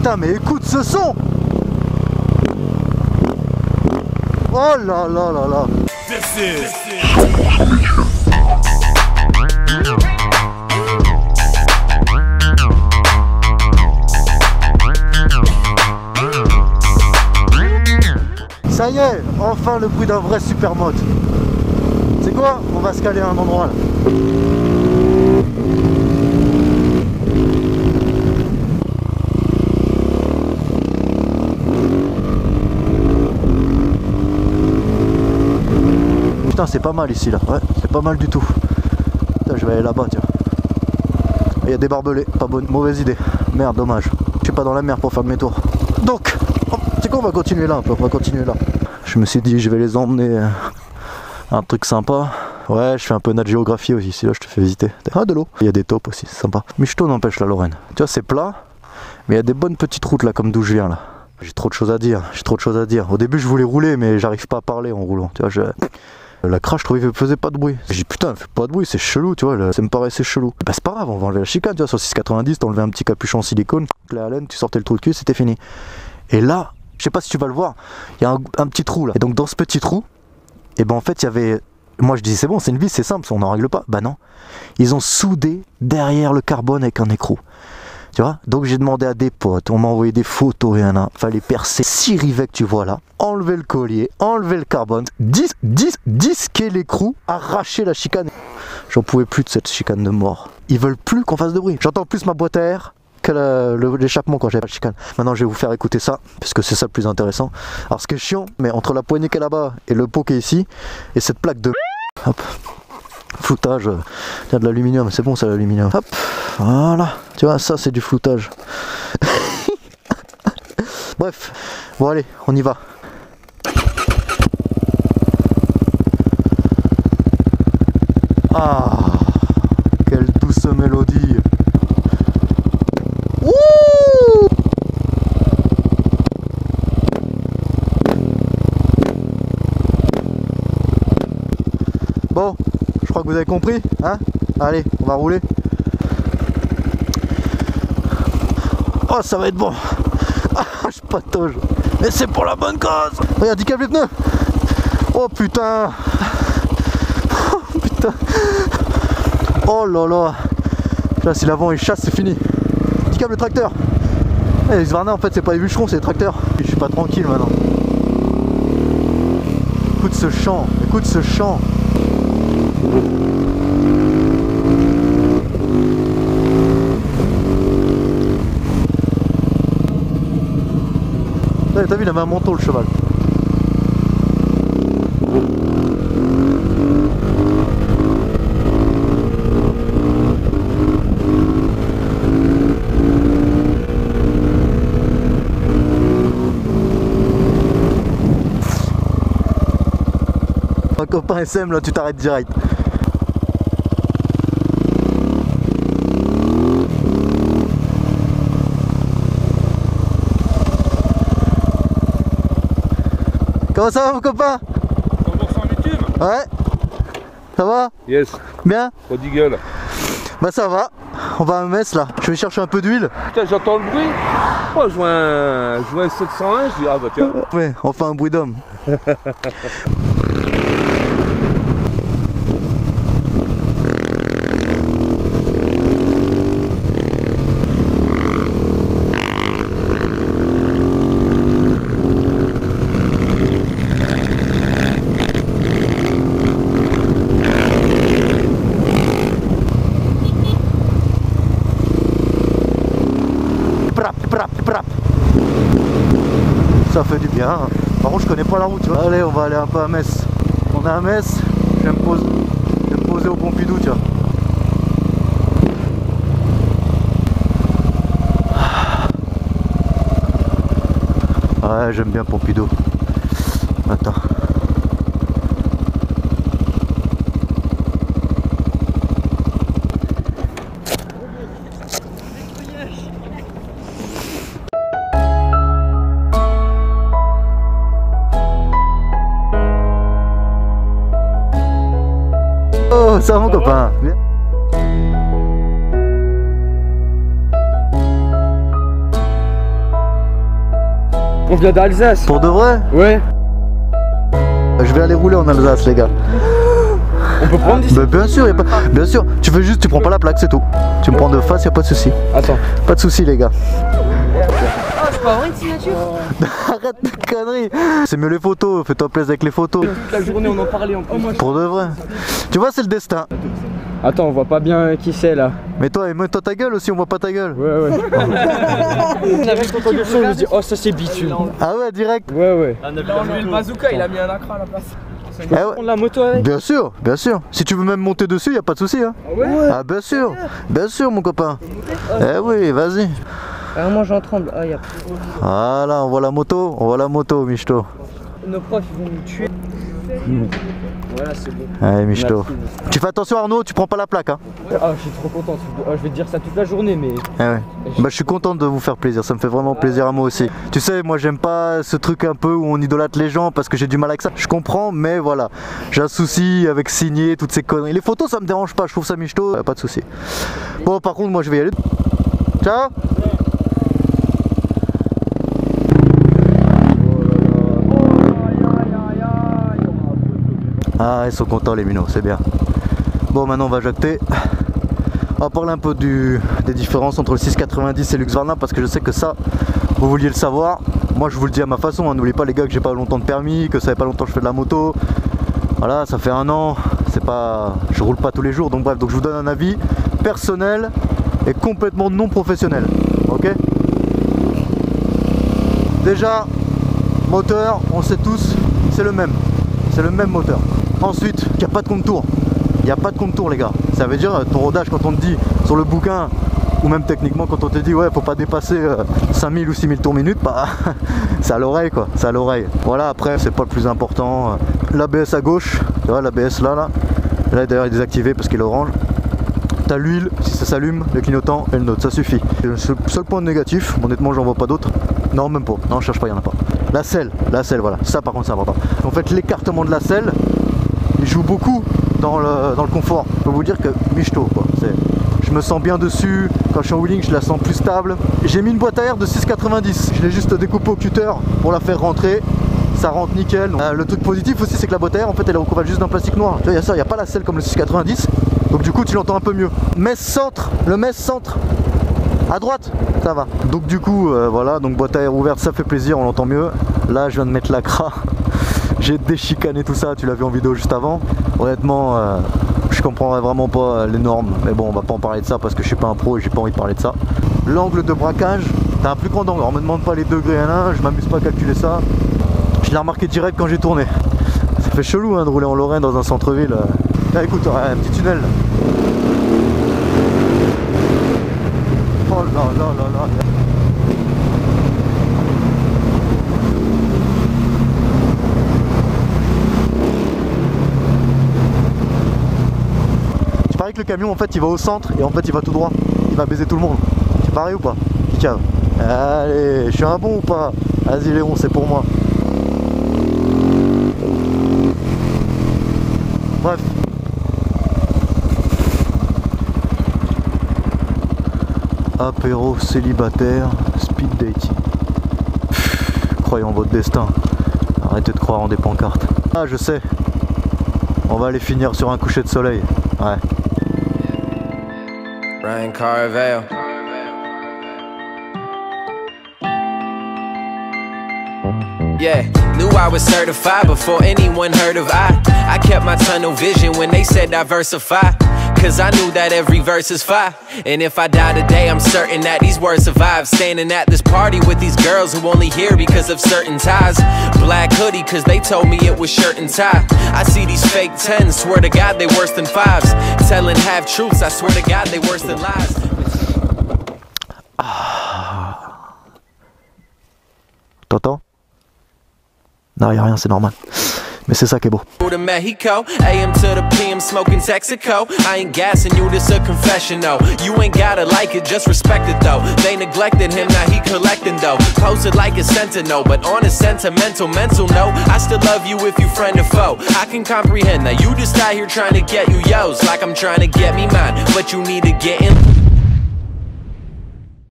Putain, mais écoute ce son. Oh là là là là. Ça y est, enfin le bruit d'un vrai super mode. C'est quoi? On va se caler à un endroit là. Putain, c'est pas mal ici là, ouais, c'est pas mal du tout. Putain, je vais aller là-bas, tiens. Il y a des barbelés, pas bonne, mauvaise idée. Merde, dommage. Je suis pas dans la mer pour faire demi-tour. Donc, c'est quoi, on va continuer là un peu, on va continuer là. Je me suis dit, je vais les emmener à un truc sympa. Ouais, je fais un peu de géographie aussi, si là je te fais visiter. Ah, de l'eau. Il y a des taupes aussi, c'est sympa. Michto n'empêche la Lorraine. Tu vois, c'est plat, mais il y a des bonnes petites routes là, comme d'où je viens là. J'ai trop de choses à dire, j'ai trop de choses à dire. Au début, je voulais rouler, mais j'arrive pas à parler en roulant. Tu vois, la crash, je trouvais qu'elle faisait pas de bruit. J'ai dit putain, elle fait pas de bruit, c'est chelou, tu vois, ça me paraissait chelou. Bah c'est pas grave, on va enlever la chicane, tu vois, sur 6,90, t'enlevais un petit capuchon en silicone, clé à laine, tu sortais le trou de cul, c'était fini. Et là, je sais pas si tu vas le voir, il y a un petit trou là. Et donc dans ce petit trou, et ben en fait il y avait, moi je dis c'est bon, c'est une vis, c'est simple, on n'en règle pas. Bah non, ils ont soudé derrière le carbone avec un écrou. Tu vois, donc j'ai demandé à des potes, on m'a envoyé des photos, et fallait percer 6 rivets que tu vois là, enlever le collier, enlever le carbone, disquer l'écrou, arracher la chicane. J'en pouvais plus de cette chicane de mort. Ils veulent plus qu'on fasse de bruit. J'entends plus ma boîte à air que l'échappement quand j'avais la chicane. Maintenant je vais vous faire écouter ça, parce que c'est ça le plus intéressant. Alors ce qui est chiant, mais entre la poignée qui est là-bas et le pot qui est ici, et cette plaque de... Hop. Floutage, il y a de l'aluminium, c'est bon ça l'aluminium. Hop, voilà, tu vois, ça c'est du floutage. Bref, bon allez, on y va. Ah, quelle douce mélodie. Ouh! Bon. Je crois que vous avez compris, hein? Allez, on va rouler. Oh, ça va être bon. Ah, je patauge. Mais c'est pour la bonne cause. Regarde, dis câble les pneus. Oh putain. Oh putain. Oh là là. Là, si l'avant il chasse, c'est fini. Dis câble le tracteur. Les Husqvarna, en fait, c'est pas les bûcherons, c'est les tracteurs. Je suis pas tranquille maintenant. Écoute ce chant, écoute ce chant. T'as vu, il avait un manteau le cheval. Un copain SM là, tu t'arrêtes direct. Comment ça va mon copain? 100% bitume. Ouais. Ça va? Yes. Bien? Pas de gueule. Bah ça va. On va à Metz là. Je vais chercher un peu d'huile. Putain, j'entends le bruit. Oh, je vois un 701, je dis ah bah tiens. Ouais, on fait un bruit d'homme. Ça fait du bien. Par contre je connais pas la route, tu vois. Allez, on va aller un peu à Metz. On est à Metz, je vais me poser au Pompidou, tu vois. Ouais, j'aime bien Pompidou. Attends. Oh, ça va mon copain. Bien. On vient d'Alsace. Pour de vrai? Ouais. Je vais aller rouler en Alsace, les gars. On peut prendre d'ici? Bah, bien sûr, bien sûr. Tu veux juste, tu prends pas la plaque, c'est tout. Tu me prends de face, y a pas de souci. Attends. Pas de souci, les gars. Oh, je peux avoir une signature? Arrête tes conneries. C'est mieux les photos, fais-toi plaisir avec les photos. Toute la journée on en parlait en plus. Pour de vrai. Tu vois, c'est le destin. Attends, on voit pas bien qui c'est là. Mais toi, mets-toi ta gueule aussi, on voit pas ta gueule. Ouais. On avait entendu le son, on me dit oh ça c'est bitume. Ah ouais, direct. Ouais. Il a enlevé le bazooka, il a mis un accra à la place. Ah ouais. Prendre la moto avec? Bien sûr, bien sûr. Si tu veux même monter dessus, y a pas de souci. Hein. Ah ouais? Ah bien sûr mon copain. Eh oui, vas-y. Vraiment j'en tremble. Ah, y'a... Voilà, on voit la moto, Michto. Nos profs ils vont nous tuer. Voilà, c'est bon. Allez, Michto. Merci. Tu fais attention, Arnaud, tu prends pas la plaque. Hein. Ah je suis trop content. Ah, je vais te dire ça toute la journée mais. Eh ouais. Bah, je suis content de vous faire plaisir, ça me fait vraiment plaisir à moi aussi. Tu sais, moi j'aime pas ce truc un peu où on idolâtre les gens parce que j'ai du mal avec ça. Je comprends, mais voilà. J'ai un souci avec signer, toutes ces conneries. Les photos, ça me dérange pas, je trouve ça Michto, pas de souci. Bon, par contre, moi je vais y aller. Ciao. Ah, ils sont contents les minots, c'est bien. Bon, maintenant on va jacter. On va parler un peu des différences entre le 690 et le Husqvarna parce que je sais que ça, vous vouliez le savoir. Moi je vous le dis à ma façon, hein. N'oubliez pas les gars que j'ai pas longtemps de permis, que ça fait pas longtemps que je fais de la moto. Voilà, ça fait 1 an, c'est pas, je roule pas tous les jours, donc bref, donc je vous donne un avis personnel et complètement non professionnel. Ok? Déjà, moteur, on sait tous, c'est le même moteur. Ensuite, il n'y a pas de compte-tour. Il n'y a pas de compte-tour les gars. Ça veut dire ton rodage quand on te dit sur le bouquin ou même techniquement quand on te dit ouais faut pas dépasser 5000 ou 6000 tours minute, bah c'est à l'oreille quoi, c'est à l'oreille. Voilà, après c'est pas le plus important. L'ABS à gauche, tu vois l'ABS là d'ailleurs il est désactivé parce qu'il est orange. T'as l'huile, si ça s'allume, le clignotant et le note, ça suffit. Le seul point négatif, honnêtement j'en vois pas d'autres. Non même pas, non je cherche pas, il y en a pas. La selle voilà, ça par contre c'est important. En fait l'écartement de la selle, il joue beaucoup dans le confort. Je peux vous dire que Michto quoi. Je me sens bien dessus, quand je suis en wheeling je la sens plus stable. J'ai mis une boîte à air de 6,90, je l'ai juste découpé au cutter pour la faire rentrer. Ça rentre nickel. Le truc positif aussi c'est que la boîte à air en fait elle est recouverte juste d'un plastique noir. Tu vois, il y a ça, il n'y a pas la selle comme le 6,90. Donc du coup tu l'entends un peu mieux. Messe centre, le messe centre à droite, ça va. Donc du coup voilà, donc boîte à air ouverte, ça fait plaisir, on l'entend mieux. Là je viens de mettre l'ACRA. J'ai déchicané tout ça, tu l'as vu en vidéo juste avant. Honnêtement je comprendrais vraiment pas les normes, mais bon on va pas en parler de ça parce que je suis pas un pro et j'ai pas envie de parler de ça. L'angle de braquage, t'as un plus grand angle, on me demande pas les degrés là, je m'amuse pas à calculer ça. Je l'ai remarqué direct quand j'ai tourné. Ça fait chelou hein, de rouler en Lorraine dans un centre-ville. Là écoute, un petit tunnel. Oh là là là là. Tu paries que le camion en fait il va au centre et en fait il va tout droit. Il va baiser tout le monde. Tu paries ou pas? Tiens. Allez, je suis un bon ou pas? Vas-y Léon, c'est pour moi. Bref. Apéro célibataire, speed dating. Croyez en votre destin. Arrêtez de croire en des pancartes. Ah je sais. On va aller finir sur un coucher de soleil. Ouais. Ryan Carvel. Yeah, knew I was certified before anyone heard of I kept my tunnel vision when they said diversify. Cause I knew that every verse is fire. And if I die today, I'm certain that these words survive. Standing at this party with these girls who only here because of certain ties. Black hoodie cause they told me it was shirt and tie. I see these fake 10s, swear to God they worse than 5s. Telling half truths, I swear to God they worse than lies. T'entends? Non, y'a rien, c'est normal. Mais c'est ça qui est beau. To Mexico, AM to the PM, smoking Texaco. I ain't gassing you, this a confession though. You ain't gotta like it, just respect it though. They neglected him, now he collecting though. Posted like a sentinel, but on a sentimental mental note, I still love you if you friend or foe. I can comprehend that you just out here trying to get you yo's, like I'm trying to get me mine, but you need to get in.